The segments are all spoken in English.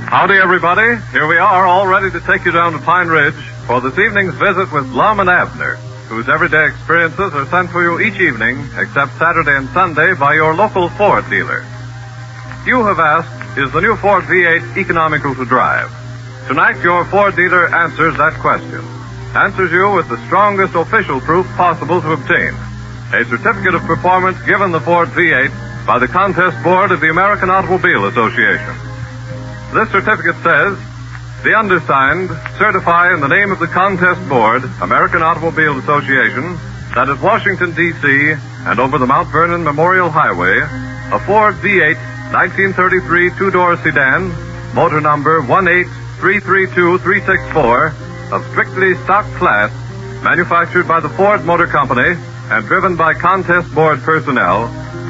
Howdy, everybody. Here we are, all ready to take you down to Pine Ridge for this evening's visit with Lum and Abner, whose everyday experiences are sent for you each evening, except Saturday and Sunday, by your local Ford dealer. You have asked, is the new Ford V8 economical to drive? Tonight, your Ford dealer answers that question. Answers you with the strongest official proof possible to obtain. A certificate of performance given the Ford V8 by the Contest Board of the American Automobile Association. This certificate says, the undersigned certify in the name of the Contest Board, American Automobile Association, that at Washington, D.C., and over the Mount Vernon Memorial Highway, a Ford V8 1933 two-door sedan, motor number 18332-364, of strictly stock class, manufactured by the Ford Motor Company and driven by Contest Board personnel,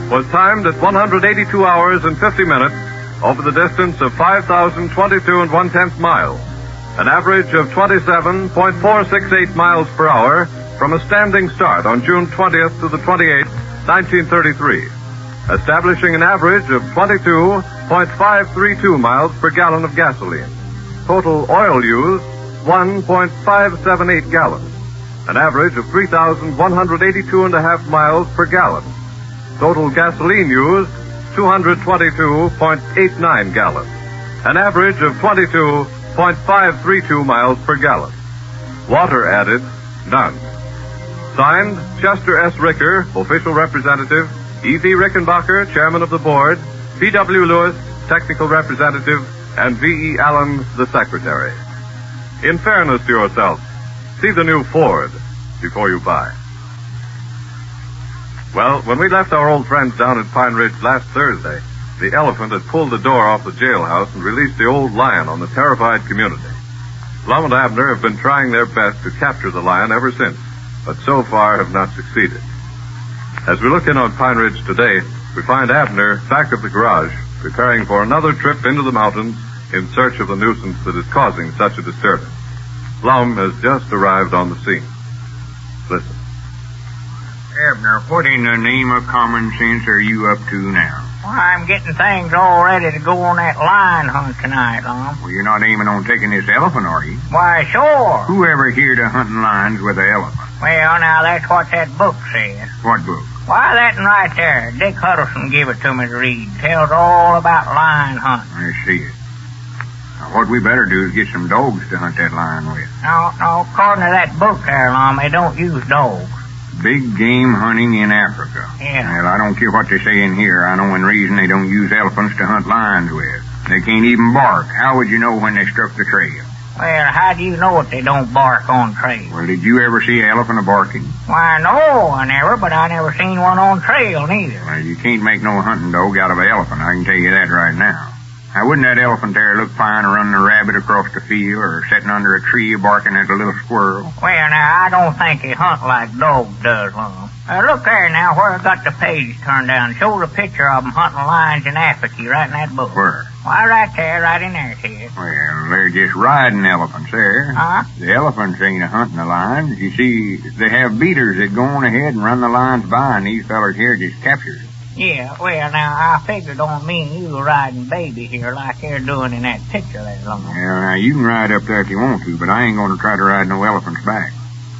was timed at 182 hours and 50 minutes over the distance of 5,022 1/10 miles, an average of 27.468 miles per hour from a standing start on June 20th to the 28th, 1933, establishing an average of 22.532 miles per gallon of gasoline. Total oil used, 1.578 gallons, an average of 3,182.5 miles per gallon. Total gasoline used, 222.89 gallons, an average of 22.532 miles per gallon. Water added, none. Signed, Chester S. Ricker, official representative, E.V. Rickenbacker, chairman of the board, P.W. Lewis, technical representative, and V.E. Allen, the secretary. In fairness to yourself, see the new Ford before you buy. Well, when we left our old friends down at Pine Ridge last Thursday, the elephant had pulled the door off the jailhouse and released the old lion on the terrified community. Lum and Abner have been trying their best to capture the lion ever since, but so far have not succeeded. As we look in on Pine Ridge today, we find Abner back at the garage, preparing for another trip into the mountains in search of the nuisance that is causing such a disturbance. Lum has just arrived on the scene. Listen. Abner, what in the name of common sense are you up to now? Well, I'm getting things all ready to go on that lion hunt tonight, Lum. Well, you're not aiming on taking this elephant, are you? Why, sure. Who ever here to hunting lions with an elephant? Well, now, that's what that book says. What book? Why, that one right there. Dick Huddleston gave it to me to read. Tells all about lion hunting. I see it. Now, what we better do is get some dogs to hunt that lion with. No, according to that book there, Lum, they don't use dogs. Big game hunting in Africa. Yeah. Well, I don't care what they say in here. I know one reason they don't use elephants to hunt lions with. They can't even bark. How would you know when they struck the trail? Well, how do you know if they don't bark on trail? Well, did you ever see an elephant a-barking? Why, no, I never, but I never seen one on trail, neither. Well, you can't make no hunting dog out of an elephant, I can tell you that right now. Now, wouldn't that elephant there look fine running a rabbit across the field or sitting under a tree barking at a little squirrel? Well, now, I don't think he hunt like dogs does, Lum. Look there now, where I got the page turned down. Shows a picture of them hunting lions in Africa right in that book. Where? Why, right there, right in there, kid. Well, they're just riding elephants there. Huh? The elephants ain't a-hunting the lions. You see, they have beaters that go on ahead and run the lions by, and these fellers here just capture them. Yeah, well, now, I figured on me and you riding baby here like they're doing in that picture there, Lum. Well, now, you can ride up there if you want to, but I ain't going to try to ride no elephant's back.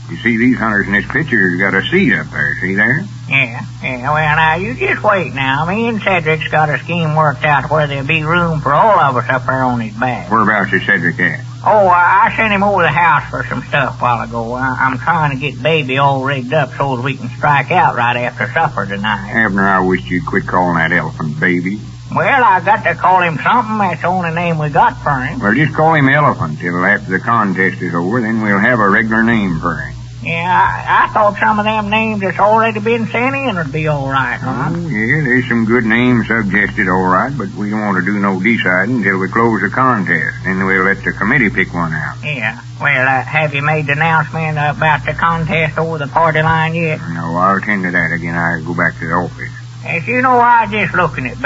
You see, these hunters in this picture got a seat up there, see there? Yeah, well, now, you just wait now. Me and Cedric's got a scheme worked out where there'll be room for all of us up there on his back. Whereabouts is Cedric at? Oh, I sent him over the house for some stuff a while ago. I'm trying to get baby all rigged up so that we can strike out right after supper tonight. Abner, I wish you'd quit calling that elephant baby. Well, I got to call him something. That's the only name we got for him. Well, just call him Elephant till after the contest is over, then we'll have a regular name for him. Yeah, I thought some of them names that's already been sent in would be all right, huh? Oh, yeah, there's some good names suggested, all right, but we don't want to do no deciding until we close the contest. Then we'll let the committee pick one out. Yeah. Well, have you made the announcement about the contest over the party line yet? No, I'll attend to that again. I go back to the office. As you know, I was just looking at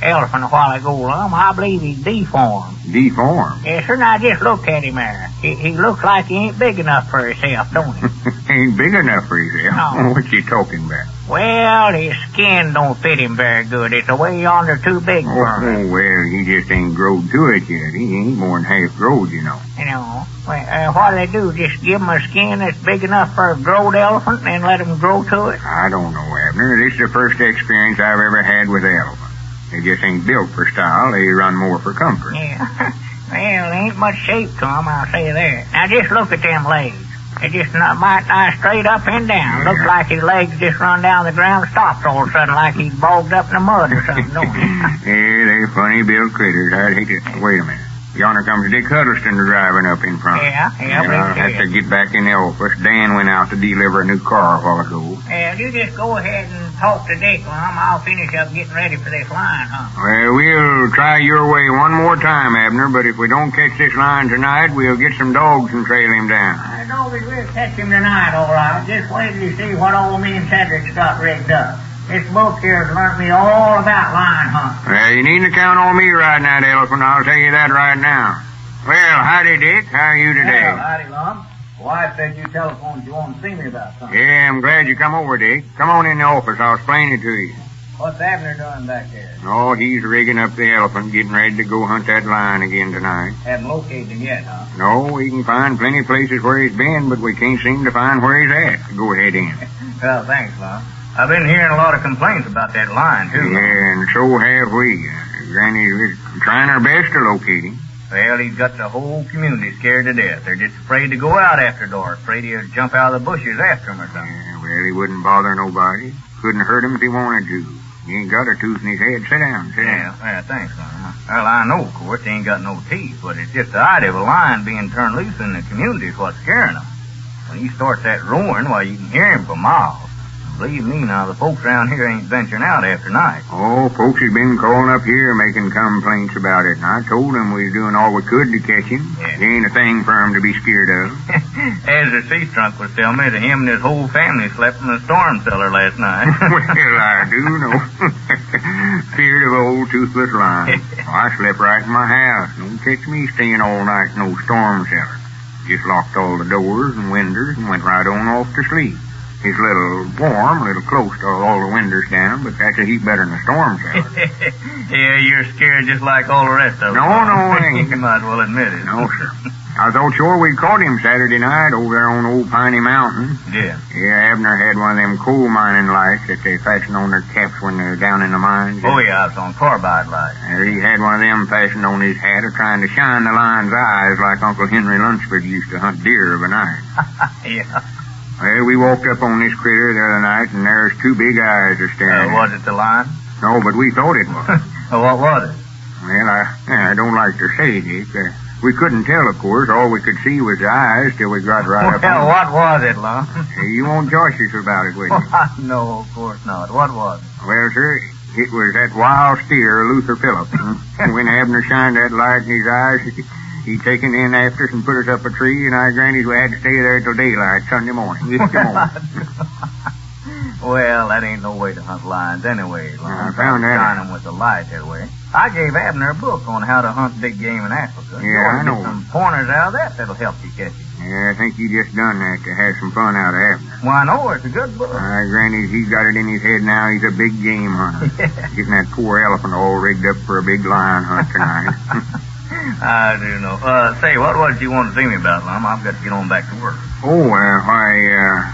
elephant a while ago, Lum. I believe he's deformed. Deformed? Yes, sir, and I just looked at him there. He looks like he ain't big enough for himself, don't he? Ain't big enough for himself? No. What you talking about? Well, his skin don't fit him very good. It's way yonder too big for him. Oh, well, he just ain't growed to it yet. He ain't more than half growed, you know. You know, what do they do? Just give him a skin that's big enough for a growed elephant and then let him grow to it? I don't know, Abner. This is the first experience I've ever had with elephants. They just ain't built for style. They run more for comfort. Yeah. Well, there ain't much shape to them, I'll say that. Now, just look at them legs. They just might straight up and down. Yeah. Looks like his legs just run down the ground and stopped all of a sudden like he's bogged up in the mud or something, don't he? Yeah, they're funny built critters. I'd hate to... Wait a minute. Yonder comes Dick Huddleston driving up in front. Yeah, I'll have to get back in the office. Dan went out to deliver a new car a while ago. Yeah, you just go ahead and talk to Dick, Lum. I'll finish up getting ready for this line, huh? Well, we'll try your way one more time, Abner, but if we don't catch this line tonight, we'll get some dogs and trail him down. I know we will catch him tonight, all right. Just wait till you see what old me and Cedric's got rigged up. This book here has learned me all about line hunting. Well, you needn't count on me riding that elephant, I'll tell you that right now. Well, howdy, Dick. How are you today? Well, howdy, Lum. Wife said you telephoned you want to see me about something. Yeah, I'm glad you come over, Dick. Come on in the office. I'll explain it to you. What's Abner doing back there? Oh, he's rigging up the elephant, getting ready to go hunt that lion again tonight. Haven't located him yet, huh? No, we can find plenty of places where he's been, but we can't seem to find where he's at. Go ahead in. Well, thanks, Lum. I've been hearing a lot of complaints about that lion, too. Yeah, and so have we. Granny's trying her best to locate him. Well, he's got the whole community scared to death. They're just afraid to go out after dark, afraid he'll jump out of the bushes after him or something. Yeah, well, he wouldn't bother nobody. Couldn't hurt him if he wanted to. He ain't got a tooth in his head. Sit down, sit down. Yeah, thanks, Lum. Well, I know, of course, he ain't got no teeth, but it's just the idea of a lion being turned loose in the community is what's scaring him. When he starts that roaring, why, you can hear him for miles. Believe me now, the folks around here ain't venturing out after night. Oh, folks has been calling up here making complaints about it, and I told them we was doing all we could to catch him. Yeah. There ain't a thing for him to be scared of. As the sea trunk was telling me that him and his whole family slept in the storm cellar last night. Well, I do know. Feared of old toothless lion. I slept right in my house. Don't catch me staying all night in no storm cellar. Just locked all the doors and windows and went right on off to sleep. It's a little warm, a little close to all the windows down, but that's a heap better than the storm cellar. Yeah, you're scared just like all the rest of us. No, I ain't. You might as well admit it. No, sir. I thought sure we caught him Saturday night over there on Old Piney Mountain. Yeah. Yeah, Abner had one of them coal mining lights that they fasten on their caps when they're down in the mines. Oh, yeah, it's on carbide light. He had one of them fastened on his hat, trying to shine the lion's eyes like Uncle Henry Lunsford used to hunt deer of a night. Yeah. Well, we walked up on this critter the other night, and there's two big eyes staring. Was it the lion? No, but we thought it was. What was it? Well, I don't like to say, Dick. We couldn't tell, of course. All we could see was the eyes till we got right up on it. Well, what was it, Lum? You won't josh us about it, will you? No, of course not. What was it? Well, sir, it was that wild steer, Luther Phillips. When Abner shined that light in his eyes, he taken in after us and put us up a tree, and our grannies, we had to stay there till daylight Sunday morning. Well, that ain't no way to hunt lions anyway. I found that. Shine them with the light that way. I gave Abner a book on how to hunt big game in Africa. Yeah, I know. Get some pointers out of that'll help you catch it. Yeah, I think you just done that to have some fun out of Abner. Why, no, it's a good book. Our grannies, he's got it in his head now. He's a big game hunter. Getting that poor elephant all rigged up for a big lion hunt tonight. I do know. Say, what was it you wanted to see me about, Lum? I've got to get on back to work. Oh,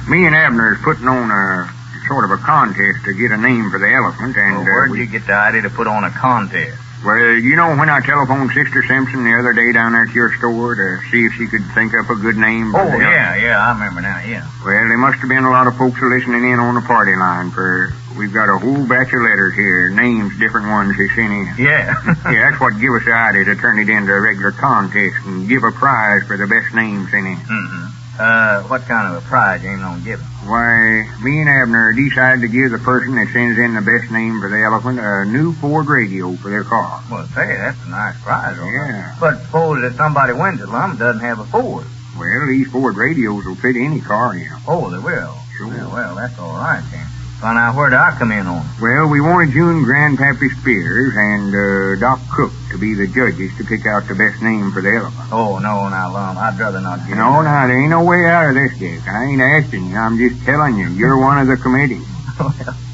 me and Abner is putting on a sort of a contest to get a name for the elephant, and where'd you get the idea to put on a contest? Well, you know when I telephoned Sister Simpson the other day down there at your store to see if she could think up a good name for the elephant? Yeah, I remember now, yeah. Well, there must have been a lot of folks listening in on the party line, for we've got a whole batch of letters here, names, different ones they sent in. Yeah. Yeah, that's what give us the idea to turn it into a regular contest and give a prize for the best names sent in. Mm-hmm. What kind of a prize you ain't gonna give him? Why, me and Abner decided to give the person that sends in the best name for the elephant a new Ford radio for their car. Well, say, that's a nice prize, all right. Yeah. But suppose that somebody wins it, Lum, doesn't have a Ford. Well, these Ford radios will fit any car, you know. Oh, they will? Sure. Yeah, well, that's all right, then. So now, where do I come in on it? Well, we wanted you and Grandpappy Spears and Doc Cook to be the judges to pick out the best name for the elephant. Oh, no, now, Lum, I'd rather not get No, now, there ain't no way out of this, Dick. I ain't asking you. I'm just telling you. You're one of the committee.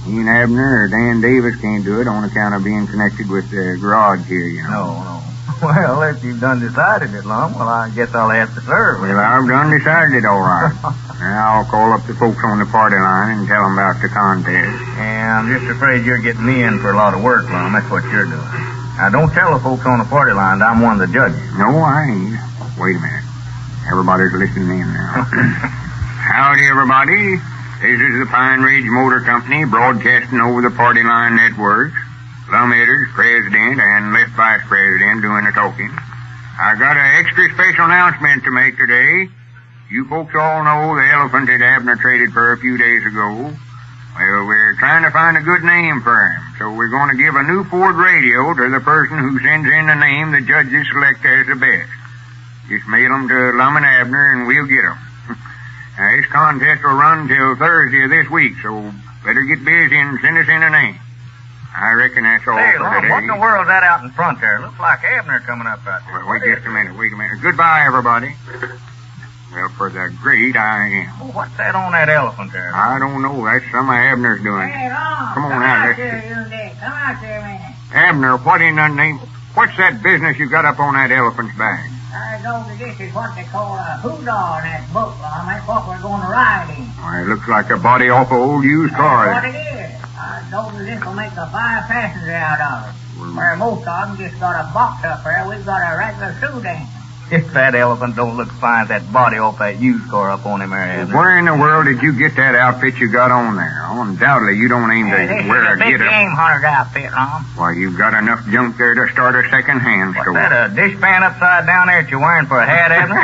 Me and Abner or Dan Davis can't do it on account of being connected with the garage here, you know. No. Well, if you've done decided it, Lum, well, I guess I'll have to serve. Well, I've done decided it, all right. Now, I'll call up the folks on the party line and tell them about the contest. Yeah, I'm just afraid you're getting me in for a lot of work, Lum. That's what you're doing. Now, don't tell the folks on the party line that I'm one of the judges. No, I ain't. Wait a minute. Everybody's listening in now. Howdy, everybody. This is the Pine Ridge Motor Company broadcasting over the Party Line Networks. Lum Edwards, President, and Left Vice President doing the talking. I got an extra special announcement to make today. You folks all know the elephant that Abner traded for a few days ago. Well, we're trying to find a good name for him, so we're going to give a new Ford radio to the person who sends in the name the judges select as the best. Just mail them to Lum and Abner, and we'll get them. Now, this contest will run till Thursday of this week, so better get busy and send us in a name. I reckon that's all Hey, for Lum, today. what in the world's that out in front there? Looks like Abner coming up out there. Well, wait just a minute. Goodbye, everybody. Well, for the great I am. Well, what's that on that elephant there? I don't know. That's some of Abner's doing. Hey, Lum, Come on out, let's here, see. you Dick. Come out here a minute. Abner, what in the name? What's that business you got up on that elephant's back? I know that this is what they call a hoodoo in that book, Lum. That's what we're going to ride in. Why, it looks like a body off an old used car. That's what it is. I know that this will make a fine passenger out of it. Where most of them just got a box up there, we've got a regular Sudan. If that elephant don't look fine, that body off that used car up on him there, Abner. Where in the world did you get that outfit you got on there? Undoubtedly, you don't aim to This wear is a a big get-up. game hunter's outfit, Lum. Why, you've got enough junk there to start a second-hand What's store. that, a dishpan upside down there that you're wearing for a hat, Abner?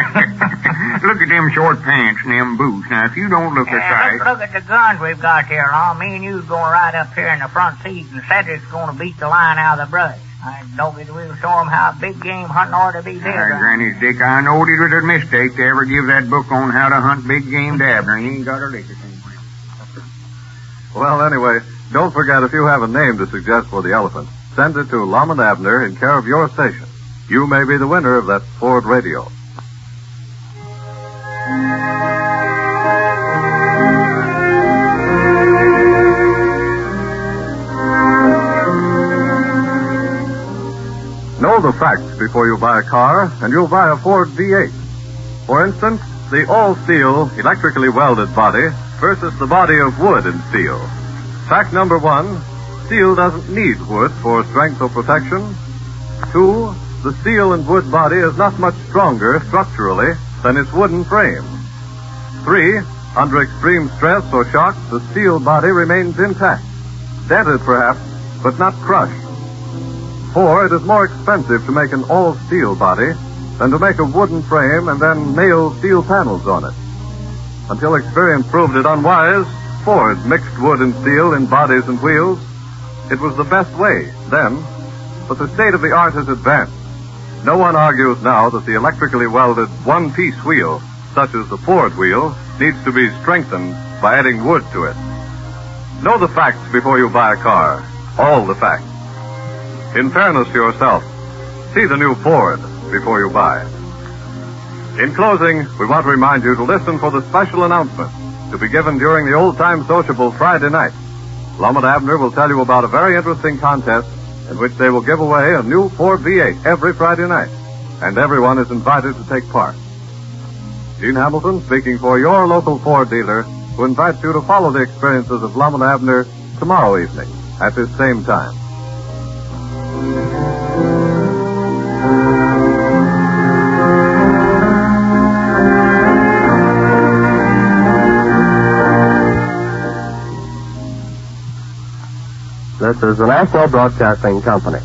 Look at them short pants and them boots. Now, if you don't look a sight... Look at the guns we've got here, Lum. Me and you's going right up here in the front seat, and Cedric's going to beat the line out of the brush. I know that we'll show them how big game hunting ought to be did. Granny's Dick, I knowed it was a mistake to ever give that book on how to hunt big game to Abner. He ain't got a lick of thing. Well, anyway, don't forget if you have a name to suggest for the elephant, send it to Lum and Abner in care of your station. You may be the winner of that Ford radio. Know the facts before you buy a car, and you'll buy a Ford V8. For instance, the all-steel, electrically welded body versus the body of wood and steel. Fact number 1, steel doesn't need wood for strength or protection. 2, the steel and wood body is not much stronger structurally than its wooden frame. 3, under extreme stress or shock, the steel body remains intact. Dented perhaps, but not crushed. 4, it is more expensive to make an all-steel body than to make a wooden frame and then nail steel panels on it. Until experience proved it unwise, Ford mixed wood and steel in bodies and wheels. It was the best way then, but the state of the art has advanced. No one argues now that the electrically welded one-piece wheel, such as the Ford wheel, needs to be strengthened by adding wood to it. Know the facts before you buy a car. All the facts. In fairness to yourself, see the new Ford before you buy. In closing, we want to remind you to listen for the special announcement to be given during the old-time sociable Friday night. Lum and Abner will tell you about a very interesting contest in which they will give away a new Ford V8 every Friday night, and everyone is invited to take part. Gene Hamilton, speaking for your local Ford dealer, who invites you to follow the experiences of Lum and Abner tomorrow evening at this same time. This is the National Broadcasting Company.